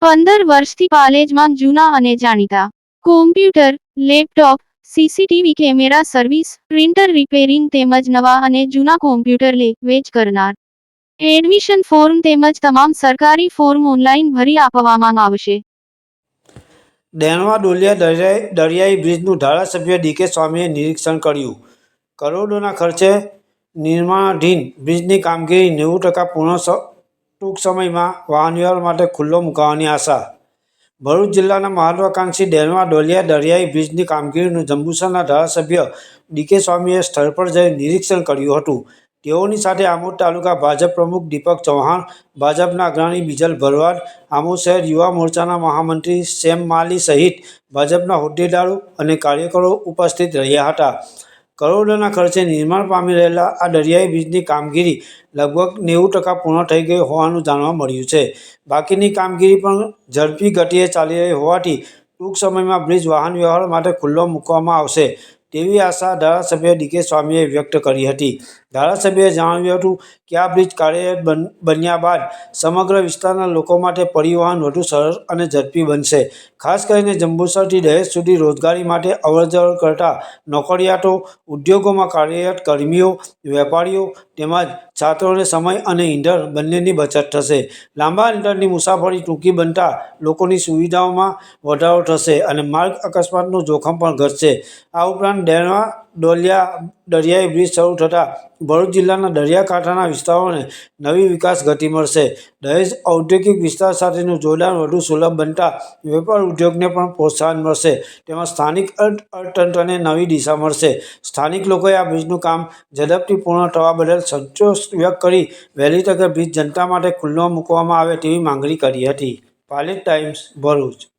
15 વર્ષથી પાલેજમાં જૂના અને જાણીતા computer, laptop, CCTV camera service, printer repairing તેમજ નવા અને જૂના કોમ્પ્યુટર લે-વેચ કરનાર. એડમિશન ફોર્મ તેમજ તમામ સરકારી ફોર્મ ઓનલાઈન ભરી આપવામાં આવશે. ડેણવા ડોલિયા દરિયાઈ બ્રિજનું ધારાસભ્ય ડીકે સ્વામીએ નિરીક્ષણ કર્યું. કરોડોના ખર્ચે નિર્માણાધીન બ્રિજની કામગીરી 90% પૂર્ણ ટૂંક સમયમાં વાહનવ્યવહાર માટે ખુલ્લો મુકાવાની આશા. ભરૂચ જિલ્લાના મહત્વાકાંક્ષી ડેણવા ડોલિયા દરિયાઈ બ્રિજની કામગીરીનું જંબુસરના ધારાસભ્ય ડીકે સ્વામીએ સ્થળ પર જઈ નિરીક્ષણ કર્યું હતું. તેઓની સાથે આમોદ તાલુકા ભાજપ પ્રમુખ દીપક ચૌહાણ, ભાજપના અગ્રણી બીજલ ભરવાડ, આમોદ શહેર યુવા મોરચાના મહામંત્રી સેમ માલી સહિત ભાજપના હોદ્દેદારો અને કાર્યકરો ઉપસ્થિત રહ્યા હતા. કરોડોના ખર્ચે નિર્માણ પામી રહેલા આ દરિયાઈ બ્રિજની કામગીરી લગભગ 90% પૂર્ણ થઈ ગઈ હોવાનું જાણવા મળ્યું છે. બાકીની કામગીરી પણ ઝડપી ગતિએ ચાલી રહી હોવાથી ટૂંક સમયમાં બ્રિજ વાહન વ્યવહાર માટે ખુલ્લો મૂકવામાં આવશે તેવી આશા ધારાસભ્ય ડીકે સ્વામીએ વ્યક્ત કરી હતી. ધારાસભ્યએ જણાવ્યું હતું કે આ બ્રિજ કાર્યરત બન્યા બાદ સમગ્ર વિસ્તારના લોકો માટે પરિવહન વધુ સરળ અને ઝડપી બનશે. ખાસ કરીને જંબુસરથી દહેજ સુધી રોજગારી માટે અવરજવર કરતા નોકરિયાતો, ઉદ્યોગોમાં કાર્યરત કર્મીઓ, વેપારીઓ તેમજ છાત્રોને સમય અને ઈંધણ બંનેની બચત થશે. લાંબા અંતરની મુસાફરી ટૂંકી બનતા લોકોની સુવિધાઓમાં વધારો થશે અને માર્ગ અકસ્માતનું જોખમ પણ ઘટશે. આ ઉપરાંત ડેણવા ડોલિયા દરિયાઈ બ્રિજ શરૂ થતાં ભરૂચ જિલ્લાના દરિયાકાંઠાના વિસ્તારોને નવી વિકાસ ગતિ મળશે. દહેજ ઔદ્યોગિક વિસ્તાર સાથેનું જોડાણ વધુ સુલભ બનતા વેપાર ઉદ્યોગને પણ પ્રોત્સાહન મળશે તેમજ સ્થાનિક અર્થતંત્રને નવી દિશા મળશે. સ્થાનિક લોકોએ આ બ્રિજનું કામ ઝડપથી પૂર્ણ થવા બદલ સંતોષ વ્યક્ત કરી વહેલી તકે બ્રિજ જનતા માટે ખુલ્લો મૂકવામાં આવે તેવી માંગણી કરી હતી. પાલેજ ટાઈમ્સ, ભરૂચ.